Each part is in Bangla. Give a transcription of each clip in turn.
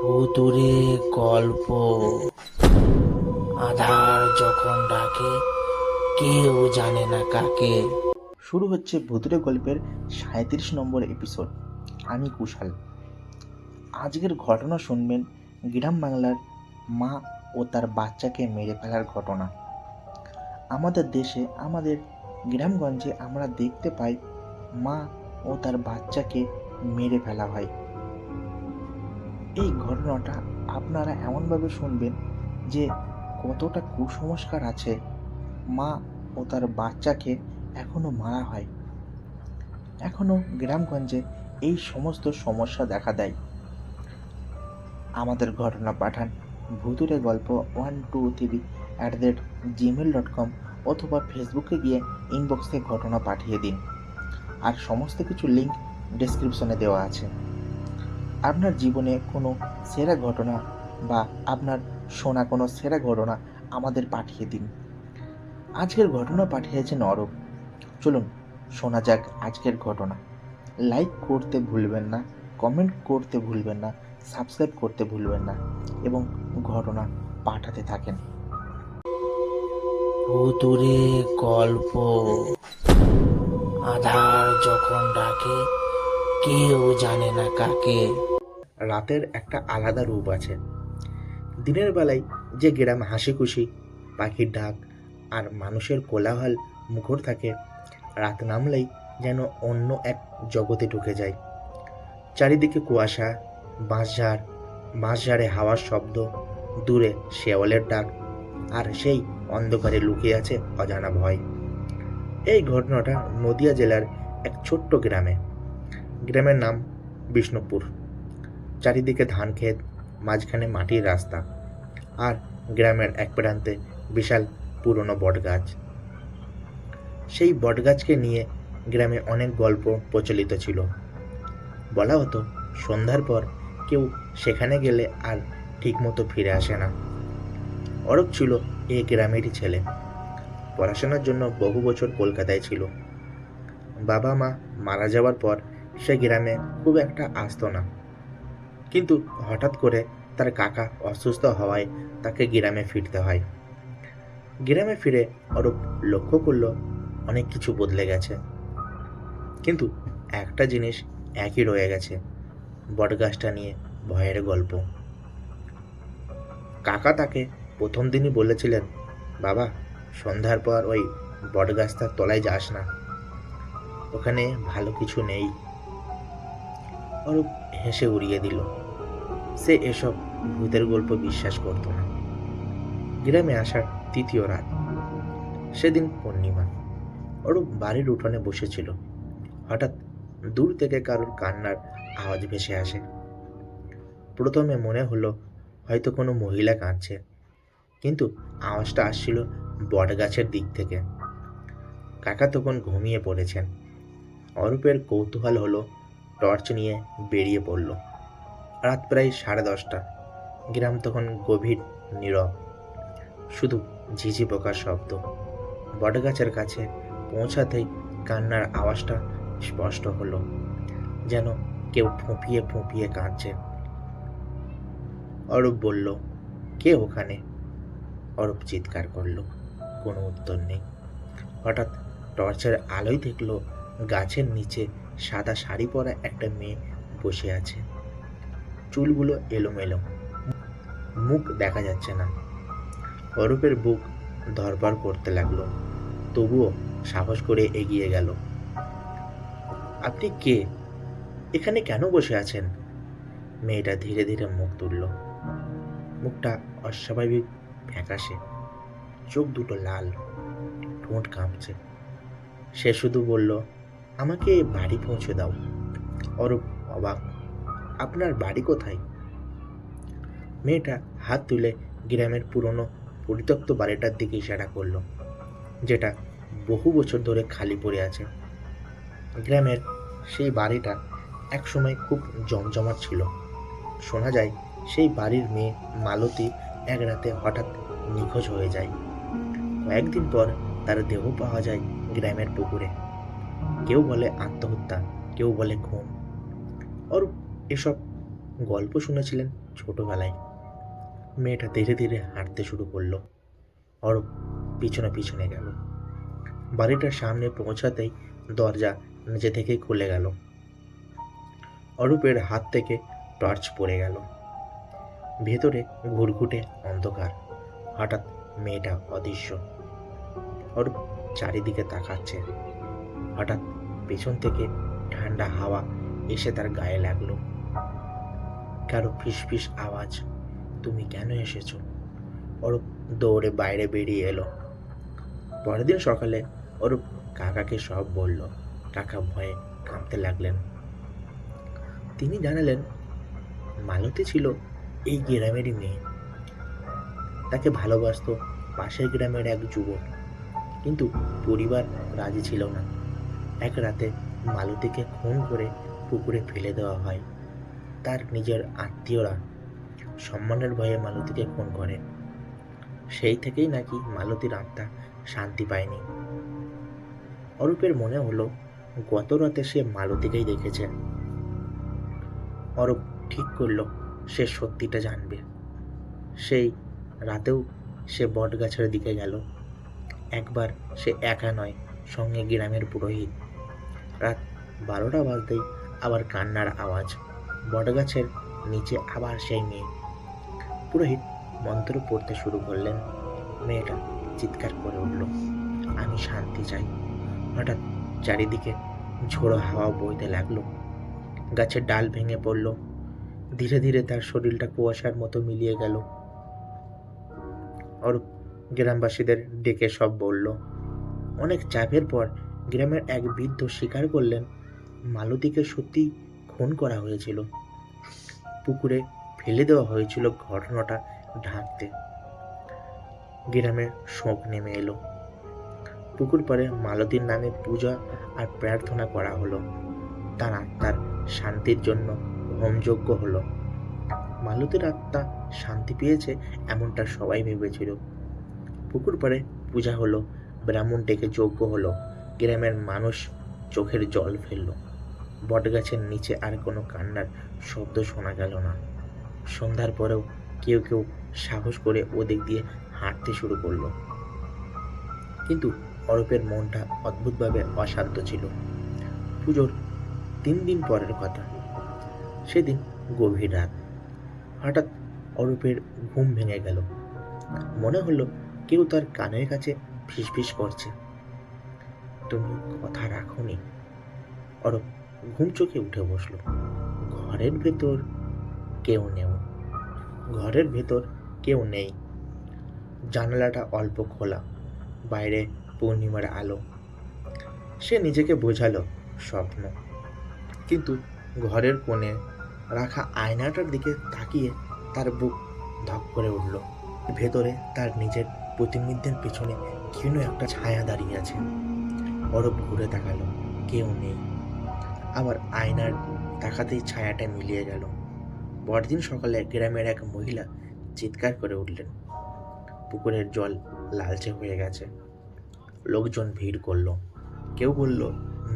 ভুতুড়ে গল্প। আধার যখন ডাকে, কেউ জানে না কাকে। শুরু হচ্ছে ভুতুড়ে গল্পের 37 নম্বর এপিসোড। আমি কুশাল। আজকের ঘটনা শুনবেন গ্রাম বাংলার মা ও তার বাচ্চাকে মেরে ফেলার ঘটনা। আমাদের দেশে, আমাদের গ্রামগঞ্জে আমরা দেখতে পাই মা ও তার বাচ্চাকে মেরে ফেলা হয়। এই ঘটনাটা আপনারা এমনভাবে শুনবেন যে কতটা কুসংস্কার আছে, মা ও তার বাচ্চাকে এখনো মারা হয়। এখনো গ্রামগঞ্জে এই সমস্ত সমস্যা দেখা দেয়। আমাদের ঘটনা পাঠান ভুতুড়ে গল্প 123@gmail.com অথবা ফেসবুকে গিয়ে ইনবক্সে ঘটনা পাঠিয়ে দিন। আর সমস্ত কিছু লিঙ্ক ডেসক্রিপশনে দেওয়া আছে। আপনার জীবনে কোনো সেরা ঘটনা বা আপনার শোনা কোনো সেরা ঘটনা আমাদের পাঠিয়ে দিন। আজকের ঘটনা পাঠিয়েছেন অরূপ। চলুন শোনা যাক আজকের ঘটনা। লাইক করতে ভুলবেন না, কমেন্ট করতে ভুলবেন না, সাবস্ক্রাইব করতে ভুলবেন না এবং ঘটনা পাঠাতে থাকেন। ভুতুড়ে গল্প। আধার যখন ডাকে, কেউ জানে না কাকে। রাতের একটা আলাদা রূপ আছে। দিনের বেলায় যে গ্রাম হাসি খুশি, পাখির ডাক আর মানুষের কোলাহল মুখর থাকে, রাত নামলেই যেন অন্য এক জগতে ঢুকে যায়। চারিদিকে কুয়াশা, বাঁশঝাড়ে হাওয়ার শব্দ, দূরে শেওয়ালের ডাক, আর সেই অন্ধকারে লুকিয়ে আছে অজানা ভয়। এই ঘটনাটা নদিয়া জেলার এক ছোট্ট গ্রামের নাম বিষ্ণুপুর। চারিদিকে ধান ক্ষেত, মাঝখানে মাটির রাস্তা, আর গ্রামের এক প্রান্তে বিশাল পুরনো বটগাছ। সেই বটগাছকে নিয়ে গ্রামে অনেক গল্প প্রচলিত ছিল। বলা হতো সন্ধ্যার পর কেউ সেখানে গেলে আর ঠিকমতো ফিরে আসে না। অরূপ ছিল এই গ্রামেরই ছেলে। পড়াশোনার জন্য বহু বছর কলকাতায় ছিল। বাবা মা মারা যাওয়ার পর সে গ্রামে খুব একটা আসতো না। কিন্তু হঠাৎ করে তার কাকা অসুস্থ হওয়ায় তাকে গ্রামে ফিরতে হয়। গ্রামে ফিরে অরূপ লক্ষ্য করলো অনেক কিছু বদলে গেছে, কিন্তু একটা জিনিস একই রয়ে গেছে, বটগাছটা নিয়ে ভয়ের গল্প। কাকা তাকে প্রথম দিনই বলেছিলেন, বাবা, সন্ধ্যার পর ওই বটগাছটার তলায় যাস না, ওখানে ভালো কিছু নেই। অরূপ হেসে উড়িয়ে দিল। সে এসব ভূতের গল্প বিশ্বাস করত না। গ্রামে আসার তৃতীয় রাত, সেদিন পূর্ণিমা। অরূপ বাড়ির উঠোনে বসেছিল। হঠাৎ দূর থেকে কারোর কান্নার আওয়াজ ভেসে আসে। প্রথমে মনে হলো হয়তো কোনো মহিলা কাঁদছে, কিন্তু আওয়াজটা আসছিল বটগাছের দিক থেকে। কাকা তখন ঘুমিয়ে পড়েছেন। অরূপের কৌতূহল হলো, টর্চ নিয়ে বেরিয়ে পড়ল। রাত প্রায় 10:30। গ্রাম তখন গভীর নীরব, শুধু ঝিঝি পোকার শব্দ। বটগাছের কাছে পৌঁছাতেই কান্নার আওয়াজটা স্পষ্ট হলো, যেন কেউ ফুঁপিয়ে ফুঁপিয়ে কাঁদছে। অরূপ বলল, কে ওখানে? অরূপ চিৎকার করলো, কোনো উত্তর নেই। হঠাৎ টর্চের আলোয় দেখলো গাছের নিচে সাদা শাড়ি পরা একটা মেয়ে বসে আছে। চুলগুলো এলোমেলো, মুখ দেখা যাচ্ছে না। অরূপের বুক ধড়ফড় করতে লাগলো, তবুও সাহস করে এগিয়ে গেল। আপনি কে? এখানে কেন বসে আছেন? মেয়েটা ধীরে ধীরে মুখ তুলল। মুখটা অস্বাভাবিক ফ্যাকাশে, চোখ দুটো লাল, ঠোঁট কাঁপছে। সে শুধু বলল, আমাকে বাড়ি পৌঁছে দাও। অরূপ অবাক, আপনার বাড়ি কোথায়? মেয়েটা হাত তুলে গ্রামের পুরনো পরিত্যক্ত বাড়িটার দিকে ইশারা করলো, যেটা বহু বছর ধরে খালি পড়ে আছে। গ্রামের সেই বাড়িটা একসময় খুব জমজমাট ছিল। শোনা যায় সেই বাড়ির মেয়ে মালতী এক রাতে হঠাৎ নিখোঁজ হয়ে যায়। কয়েকদিন পর তার দেহ পাওয়া যায় গ্রামের পুকুরে। কেউ বলে আত্মহত্যা, কেউ বলে খুন। অরূপ এসব গল্প শুনেছিলেন ছোটবেলায়। মেয়েটা ধীরে ধীরে হাঁটতে শুরু করলো। অরূপ পিছনে পিছনে গেল। বাড়িটার সামনে পৌঁছাতেই দরজা নিজে থেকেই খুলে গেল। অরূপের হাত থেকে টর্চ পড়ে গেল। ভেতরে ঘুরঘুটে অন্ধকার। হঠাৎ মেয়েটা অদৃশ্য। অরূপ চারিদিকে তাকাচ্ছে। হঠাৎ পেছন থেকে ঠান্ডা হাওয়া এসে তার গায়ে লাগলো। কারো ফিসফিস আওয়াজ, তুমি কেন এসেছো? অরূপ দৌড়ে বাইরে বেরিয়ে এলো। পরের দিন সকালে অরূপ কাকাকে সব বলল। কাকা ভয়ে কাঁপতে লাগলেন। তিনি জানালেন, মালতী ছিল এই গ্রামেরই মেয়ে। তাকে ভালোবাসতো পাশের গ্রামের এক যুবক, কিন্তু পরিবার রাজি ছিল না। এক রাতে মালতীকে খুন করে পুকুরে ফেলে দেওয়া হয়। তার নিজের আত্মীয়রা সম্মানের ভয়ে মালতীকে খুন করে। সেই থেকেই নাকি মালতীর আত্মা শান্তি পায়নি। অরূপের মনে হলো গত রাতে সে মালতীকেই দেখেছে। অরূপ ঠিক করলো সে সত্যিটা জানবে। সেই রাতেও সে বটগাছের দিকে গেল। একবার সে একা নয়, সঙ্গে গ্রামের পুরোহিত। রাত 12টা বাজতেই আবার কান্নার আওয়াজ। বটগাছের নিচে আবার সেই মেয়ে। পুরোহিত মন্ত্র পড়তে শুরু করলেন। মেয়েটা চিৎকার করে উঠল, আমি শান্তি চাই। হঠাৎ চারিদিকে ঝোড়ো হাওয়া বইতে লাগলো। গাছের ডাল ভেঙে পড়ল। ধীরে ধীরে তার শরীরটা কুয়াশার মতো মিলিয়ে গেল। অরূপ গ্রামবাসীদের ডেকে সব বলল। অনেক চাপের পর গ্রামের এক বৃদ্ধ স্বীকার করলেন, মালতীকে সত্যি খুন করা হয়েছিল। পুকুরে ফেলে দেওয়া হয়েছিল ঘটনাটা ঢাকতে। গ্রামে শোক নেমে এলো। পুকুর পাড়ে মালতীর নামে পূজা আর প্রার্থনা করা হলো। তার আত্মার শান্তির জন্য হোমযজ্ঞ হলো। মালতীর আত্মা শান্তি পেয়েছে এমনটা সবাই ভেবেছিল। পুকুর পাড়ে পূজা হলো, ব্রাহ্মণ ডেকে যজ্ঞ হলো। গ্রামের মানুষ চোখের জল ফেলল। বটগাছের নিচে আর কোনো কান্নার শব্দ শোনা গেল না। সন্ধ্যার পরেও কেউ কেউ সাহস করে ওদিক দিয়ে হাঁটতে শুরু করলো। কিন্তু অরূপের মনটা অদ্ভুতভাবে অশান্ত ছিল। পুজোর 3 দিন পরের কথা। সেদিন গভীর রাত। হঠাৎ অরূপের ঘুম ভেঙে গেল। মনে হলো কেউ তার কানের কাছে ফিসফিস করছে, তুমি কথা রাখোনি। অরূপ ঘুম চোখে উঠে বসলো। ঘরের ভেতর কেউ নেই। ঘরের ভেতর কেউ নেই। জানালাটা অল্প খোলা, বাইরে পূর্ণিমার আলো। সে নিজেকে বোঝালো স্বপ্ন। কিন্তু ঘরের কোণে রাখা আয়নাটার দিকে তাকিয়ে তার বুক ধক করে উঠল। ভেতরে তার নিজের প্রতিনিধির পেছনে ক্ষীণ একটা ছায়া দাঁড়িয়ে আছে। অরূপ ঘুরে তাকালো, কেউ নেই। আবার আয়নার তাকাতেই ছায়াটা মিলিয়ে গেল। পরদিন সকালে গ্রামের এক মহিলা চিৎকার করে উঠলেন, পুকুরের জল লালচে হয়ে গেছে। লোকজন ভিড় করলো। কেউ বলল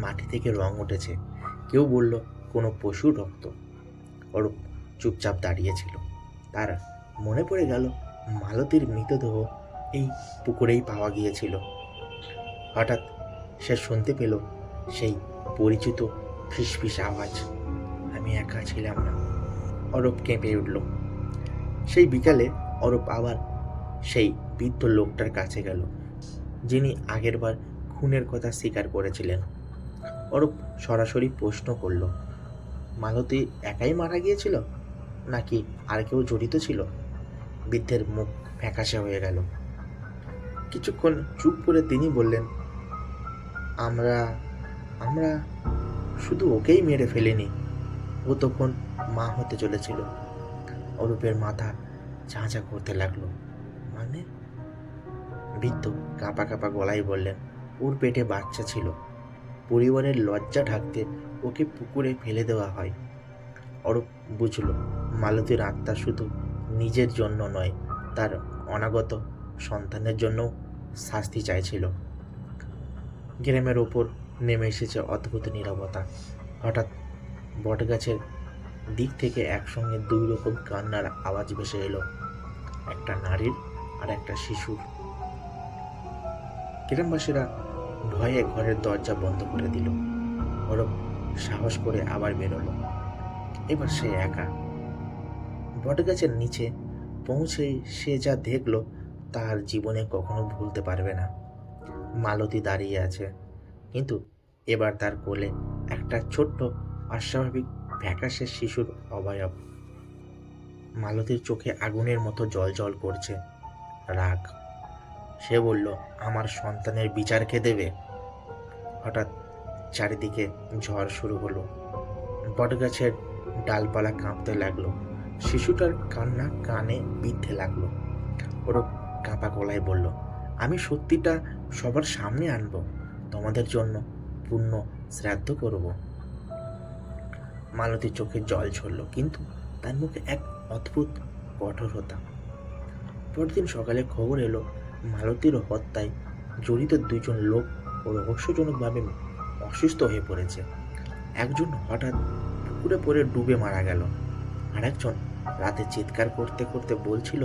মাটি থেকে রং উঠেছে, কেউ বলল কোনো পশুর রক্ত। অরূপ চুপচাপ দাঁড়িয়েছিল। তার মনে পড়ে গেল মালতীর মৃতদেহ এই পুকুরেই পাওয়া গিয়েছিল। হঠাৎ সে শুনতে পেল সেই পরিচিত ফিসফিস আওয়াজ, আমি একা ছিলাম না। অরূপ কেঁপে উঠল। সেই বিকালে অরূপ আবার সেই বৃদ্ধ লোকটার কাছে গেল, যিনি আগেরবার খুনের কথা স্বীকার করেছিলেন। অরূপ সরাসরি প্রশ্ন করল, মালতী একাই মারা গিয়েছিল নাকি আর কেউ জড়িত ছিল? বৃদ্ধের মুখ ফ্যাকাশে হয়ে গেল। কিছুক্ষণ চুপ করে তিনি বললেন, আমরা আমরা শুধু ওকেই মেরে ফেলিনি, ও তখন মা হতে চলেছিল। অরূপের মাথা ঝাঁঝা করতে লাগলো। মানে? বৃদ্ধ কাঁপা কাঁপা গলায় বললেন, ওর পেটে বাচ্চা ছিল। পরিবারের লজ্জা ঢাকতে ওকে পুকুরে ফেলে দেওয়া হয়। অরূপ বুঝল মালতীর আত্মা শুধু নিজের জন্য নয়, তার অনাগত সন্তানের জন্যও শাস্তি চাইছিল। গ্রামের ওপর নেমে এসেছে অদ্ভুত নীরবতা। হঠাৎ বটগাছের দিক থেকে একসঙ্গে দুই রকম কান্নার আওয়াজ ভেসে এলো, একটা নারীর আর একটা শিশুর। গ্রামবাসীরা ভয়ে ঘরের দরজা বন্ধ করে দিল। অরূপ সাহস করে আবার বেরোলো। এবার সে একা। বটগাছের নিচে পৌঁছে সে যা দেখলো তার জীবনে কখনো ভুলতে পারবে না। মালতী দাঁড়িয়ে আছে, কিন্তু এবার তার কোলে একটা ছোট্ট অস্বাভাবিক ফ্যাকাশে শিশুর অবয়ব। মালতীর চোখে আগুনের মতো জল করছে রাগ। সে বলল, আমার সন্তানের বিচার কে দেবে? হঠাৎ চারিদিকে ঝড় শুরু হলো। বটগাছের ডালপালা কাঁপতে লাগলো। শিশুটার কান্না কানে বিঁধতে লাগলো। ওরা কাঁপা গলায় বলল, আমি সত্যিটা সবার সামনে আনবো, তোমাদের জন্য পূর্ণ শ্রাদ্ধ করব। মালতীর চোখে জল ঝরল, কিন্তু তার মুখে এক অদ্ভুত কঠোরতা। পরদিন সকালে খবর এলো, মালতীর হত্যায় জড়িত দুইজন লোক রহস্যজনকভাবে অসুস্থ হয়ে পড়েছে। একজন হঠাৎ পুকুরে পড়ে ডুবে মারা গেল, আর একজন রাতে চিৎকার করতে করতে বলছিল,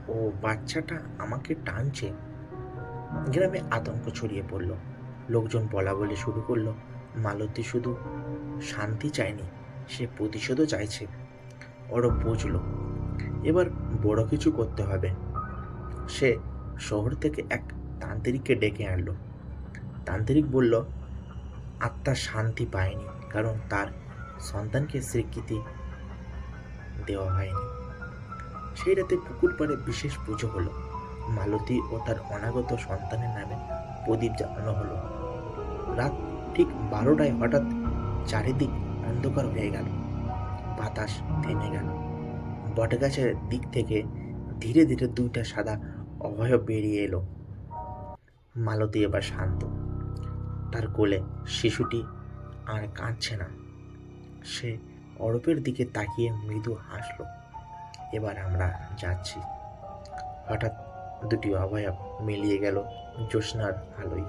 ও বাচ্চাটা আমাকে টানছে। গ্রামে আতঙ্ক ছড়িয়ে পড়ল। লোকজন বলা বলে শুরু করলো, মালতী শুধু শান্তি চায়নি, সে প্রতিশোধও চাইছে। ওরা বুঝল এবার বড় কিছু করতে হবে। সে শহর থেকে এক তান্ত্রিককে ডেকে আনলো। তান্ত্রিক বলল, আত্মা শান্তি পায়নি কারণ তার সন্তানকে স্বীকৃতি দেওয়া হয়নি। সেই রাতে পুকুর পাড়ে বিশেষ পুজো হলো। মালতী ও তার অনাগত সন্তানের নামে প্রদীপ জ্বালানো হলো। রাত ঠিক 12টায় হঠাৎ চারিদিক অন্ধকার হয়ে গেল। বাতাস থেমে গেল। বটগাছের দিক থেকে ধীরে ধীরে দুইটা সাদা অবয়ব বেরিয়ে এলো। মালতী এবার শান্ত। তার কোলে শিশুটি আর কাঁদছে না। সে অরূপের দিকে তাকিয়ে মৃদু হাসল। এবার আমরা যাচ্ছি। হঠাৎ দুটি অবয়ব মিলিয়ে গেল জ্যোৎস্নার আলোয়।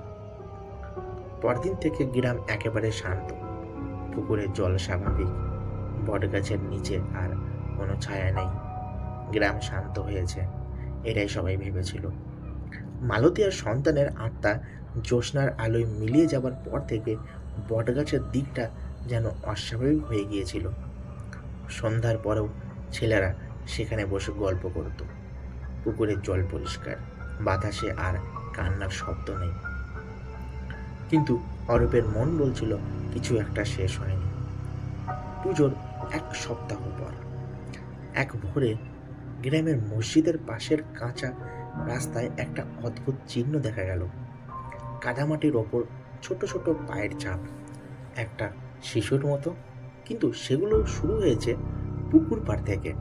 পরদিন থেকে গ্রাম একেবারে শান্ত। পুকুরের জল স্বাভাবিক। বটগাছের নিচে আর কোনো ছায়া নেই। গ্রাম শান্ত হয়েছে, এটাই সবাই ভেবেছিল। মালতী আর সন্তানের আত্মা জ্যোৎস্নার আলোয় মিলিয়ে যাবার পর থেকে বটগাছের দিকটা যেন অস্বাভাবিক হয়ে গিয়েছিল। সন্ধ্যার পরেও ছেলেরা সেখানে বসে গল্প করত। পুকুরের জল পরিষ্কার, বাতাসে আর কান্নার শব্দ নেই। কিন্তু অরূপের মন বলছিল কিছু একটা শেষ হয়নি। পুজোর এক সপ্তাহ পর এক ভোরে গ্রামের মসজিদের পাশের কাঁচা রাস্তায় একটা অদ্ভুত চিহ্ন দেখা গেল। কাদামাটির ওপর ছোট ছোট পায়ের ছাপ, একটা শিশুর মতো, কিন্তু সেগুলো শুরু হয়েছে পুকুর পাড় থেকে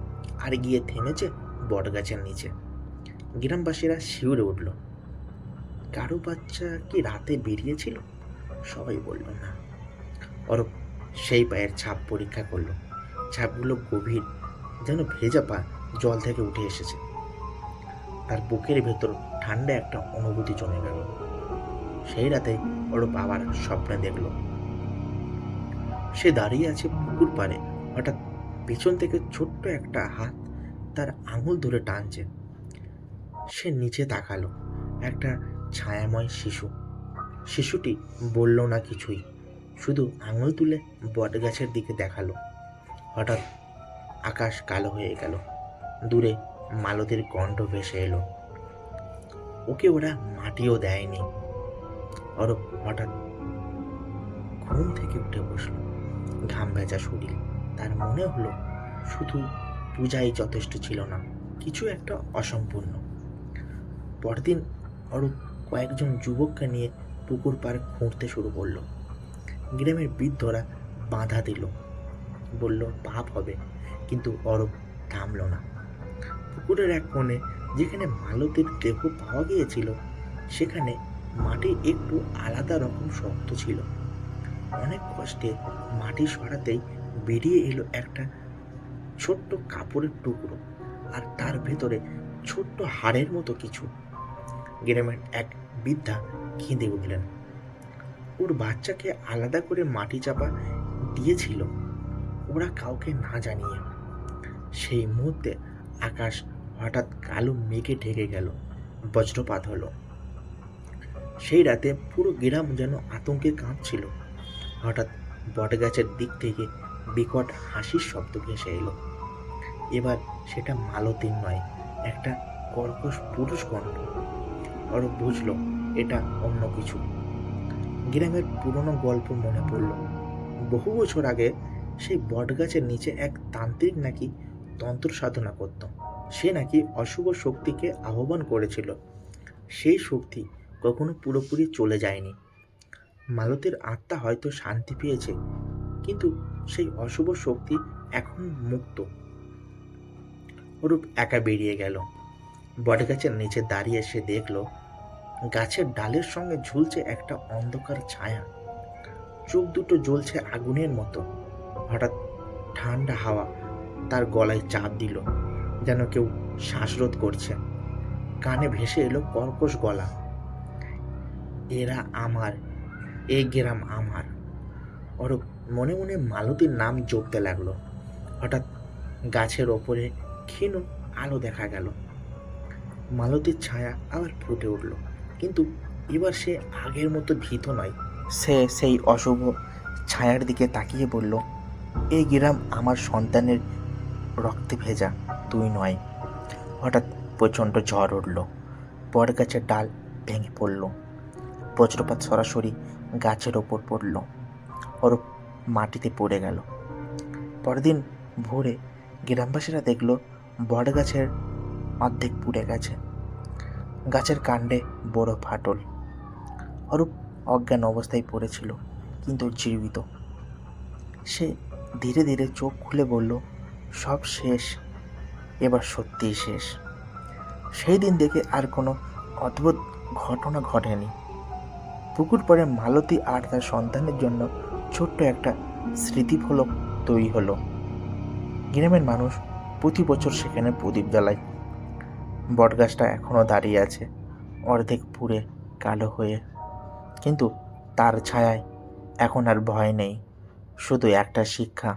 আর গিয়ে থেমেছে বটগাছের নিচে। গ্রামবাসীরা শিউরে উঠল। কারো বাচ্চা কি রাতে বেরিয়েছিল? সবাই বলল না। অরূপ সেই পায়ের ছাপ পরীক্ষা করলো। ছাপগুলো গভীর, যেন ভেজা পা জল থেকে উঠে এসেছে। তার বুকের ভেতর ঠান্ডা একটা অনুভূতি জমে গেল। সেই রাতে অরূপ আবার স্বপ্নে দেখল সে দাঁড়িয়ে আছে পুকুর পাড়ে। হঠাৎ পেছন থেকে ছোট্ট একটা হাত তার আঙুল ধরে টানছে। সে নিচে তাকালো। একটা ছায়াময় শিশু। শিশুটি বলল না কিছুই, শুধু আঙুল তুলে বটগাছের দিকে দেখালো। হঠাৎ আকাশ কালো হয়ে গেল। দূরে মালতীর কণ্ঠ ভেসে এলো, ওকে ওরা মাটিও দেয়নি। অরূপ হঠাৎ ঘুম থেকে উঠে বসল, ঘাম ভেজা শরীর। তার মনে হলো শুধু পূজাই যথেষ্ট ছিল না, কিছু একটা অসম্পূর্ণ। পরদিন অরূপ কয়েকজন যুবককে নিয়ে পুকুর পাড়ে খুঁড়তে শুরু করলো। গ্রামের বৃদ্ধরা বাধা দিল, বলল পাপ হবে, কিন্তু অরূপ থামল না। পুকুরের এক কোণে যেখানে মালতীর দেহ পাওয়া গিয়েছিল, সেখানে মাটি একটু আলাদা রকম শক্ত ছিল। অনেক কষ্টে মাটি সরাতেই বেরিয়ে এলো একটা ছোট্ট কাপড়ের টুকরো, আর তার ভেতরে ছোট্ট হাড়ের মতো কিছু। গ্রামের এক বৃদ্ধা কেঁদে উঠলেন। ওর বাচ্চাকে আলাদা করে মাটি চাপা দিয়েছিল, ওরা কাউকে না জানিয়ে। সেই মুহূর্তে আকাশ হঠাৎ কালো মেঘে ঢেকে গেল, বজ্রপাত হলো। সেই রাতে পুরো গ্রাম যেন আতঙ্কে কাঁপছিল। হঠাৎ বটগাছের দিক থেকে বিকট হাসির শব্দ ভেসে এলো। এবার সেটা মালতীর নয়, একটা কর্কশ পুরুষ কণ্ঠ। অরূপ বুঝলো এটা অন্য কিছু। গ্রামের পুরনো গল্প মনে পড়ল। বহু বছর আগে সেই বটগাছের নিচে এক তান্ত্রিক নাকি তন্ত্র সাধনা করত। সে নাকি অশুভ শক্তিকে আহ্বান করেছিল। সেই শক্তি কখনো পুরোপুরি চলে যায়নি। মালতীর আত্মা হয়তো শান্তি পেয়েছে, কিন্তু সেই অশুভ শক্তি এখন মুক্ত। অরূপ একা বেরিয়ে গেল। বটগাছের নিচে দাঁড়িয়ে সে দেখল গাছের ডালের সঙ্গে ঝুলছে একটা অন্ধকার ছায়া। চোখ দুটো জ্বলছে আগুনের মতো। হঠাৎ ঠান্ডা হাওয়া তার গলায় চাপ দিল, যেন কেউ শ্বাসরোধ করছে। কানে ভেসে এলো কর্কশ গলা, এরা আমার, এই গ্রাম আমার। অরূপ মনে মনে মালতীর নাম জপতে লাগলো। হঠাৎ গাছের ওপরে ক্ষীণ আলো দেখা গেল। মালতীর ছায়া আবার ফুটে উঠল, কিন্তু এবার সে আগের মতো ভীত নয়। সে সেই অশুভ ছায়ার দিকে তাকিয়ে বলল, এই গ্রাম আমার সন্তানের রক্তে ভেজা, তুই নয়। হঠাৎ প্রচণ্ড ঝড় উঠল। বটগাছের ডাল ভেঙে পড়ল। বজ্রপাত সরাসরি গাছের ওপর পড়ল। অরূপ মাটিতে পড়ে গেল। পরদিন ভোরে গ্রামবাসীরা দেখল বটগাছের অর্ধেক পুড়ে গেছে। গাছের কাণ্ডে বড় ফাটল। অরূপ অজ্ঞান অবস্থায় পড়েছিল, কিন্তু জীবিত। সে ধীরে ধীরে চোখ খুলে বলল, সব শেষ, এবার সত্যিই শেষ। সেই দিন থেকে আর কোনো অদ্ভুত ঘটনা ঘটেনি। পুকুর পাড়ে মালতী আর তার সন্তানের জন্য ছোট্ট একটা স্মৃতিফলক তৈরি হলো। গ্রামের মানুষ প্রতি বছর সেখানে প্রদীপ জ্বালায়। বটগাছটা এখনও দাঁড়িয়ে আছে, অর্ধেক পুড়ে কালো হয়ে, কিন্তু তার ছায়ায় এখন আর ভয় নেই, শুধু একটা শিক্ষা,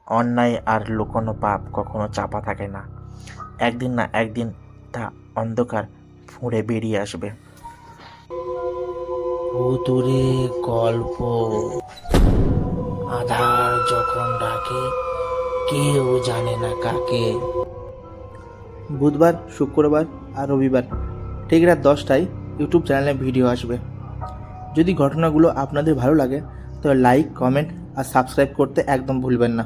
অন্যায় আর লুকোনো পাপ কখনো চাপা থাকে না। একদিন না একদিন তা অন্ধকার ফুঁড়ে বেরিয়ে আসবে। ভুতুরে গল্প। আধার যখন ডাকে, কেউ জানে না কাকে। বুধবার, শুক্রবার আর রবিবার ঠিক রাত 10টায় ইউটিউব চ্যানেলে ভিডিও আসবে। যদি ঘটনাগুলো আপনাদের ভালো লাগে তবে লাইক, কমেন্ট আর সাবস্ক্রাইব করতে একদম ভুলবেন না।